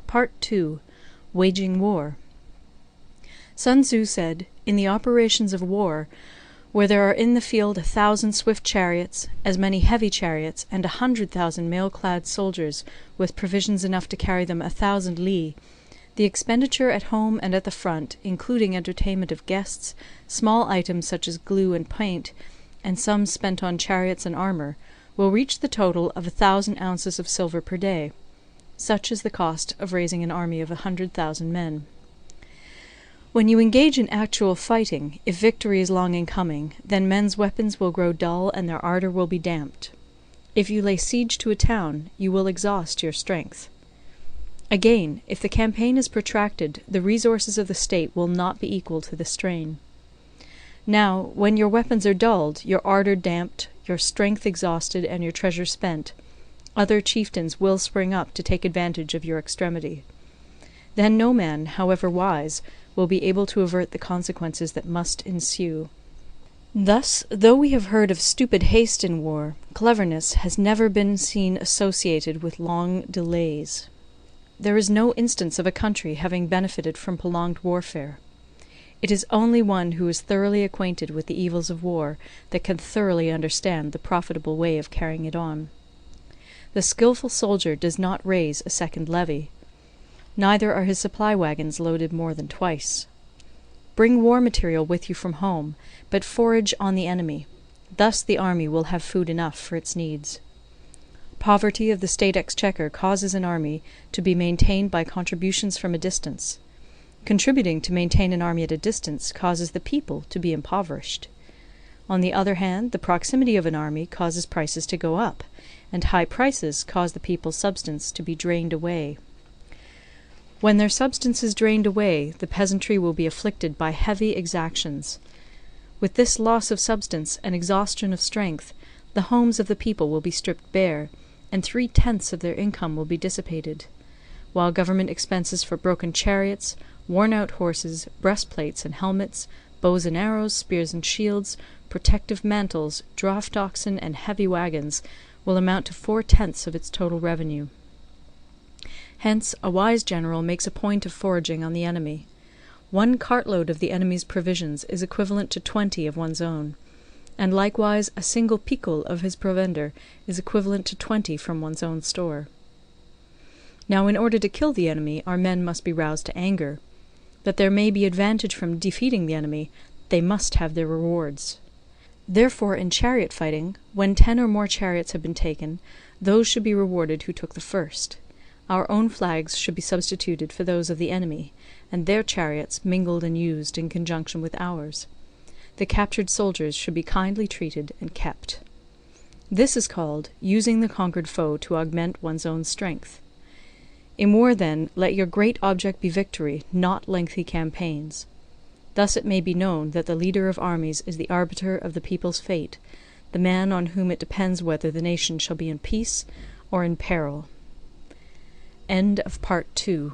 Part II. Waging War. Sun Tzu said, "In the operations of war, where there are in the field 1,000 swift chariots, as many heavy chariots, and 100,000 mail-clad soldiers with provisions enough to carry them 1,000 li, the expenditure at home and at the front, including entertainment of guests, small items such as glue and paint, and sums spent on chariots and armour, will reach the total of 1,000 ounces of silver per day. Such is the cost of raising an army of 100,000 men." When you engage in actual fighting, if victory is long in coming, then men's weapons will grow dull and their ardour will be damped. If you lay siege to a town, you will exhaust your strength. Again, if the campaign is protracted, the resources of the state will not be equal to the strain. Now, when your weapons are dulled, your ardour damped, your strength exhausted, and your treasure spent, other chieftains will spring up to take advantage of your extremity. Then no man, however wise, will be able to avert the consequences that must ensue. Thus, though we have heard of stupid haste in war, cleverness has never been seen associated with long delays. There is no instance of a country having benefited from prolonged warfare. It is only one who is thoroughly acquainted with the evils of war that can thoroughly understand the profitable way of carrying it on. The skilful soldier does not raise a second levy. Neither are his supply wagons loaded more than twice. Bring war material with you from home, but forage on the enemy. Thus the army will have food enough for its needs. Poverty of the state exchequer causes an army to be maintained by contributions from a distance. Contributing to maintain an army at a distance causes the people to be impoverished. On the other hand, the proximity of an army causes prices to go up, and high prices cause the people's substance to be drained away. When their substance is drained away, the peasantry will be afflicted by heavy exactions. With this loss of substance and exhaustion of strength, the homes of the people will be stripped bare, and 3/10 of their income will be dissipated, while government expenses for broken chariots, worn-out horses, breastplates and helmets, bows and arrows, spears and shields, protective mantles, draught oxen, and heavy wagons will amount to 4/10 of its total revenue. Hence a wise general makes a point of foraging on the enemy. 1 cartload of the enemy's provisions is equivalent to 20 of one's own, and likewise a single picul of his provender is equivalent to 20 from one's own store. Now in order to kill the enemy, our men must be roused to anger. That there may be advantage from defeating the enemy, they must have their rewards. Therefore in chariot fighting, when 10 or more chariots have been taken, those should be rewarded who took the first. Our own flags should be substituted for those of the enemy, and their chariots mingled and used in conjunction with ours. The captured soldiers should be kindly treated and kept. This is called using the conquered foe to augment one's own strength. In war, then, let your great object be victory, not lengthy campaigns. Thus it may be known that the leader of armies is the arbiter of the people's fate, the man on whom it depends whether the nation shall be in peace or in peril. End of Part II.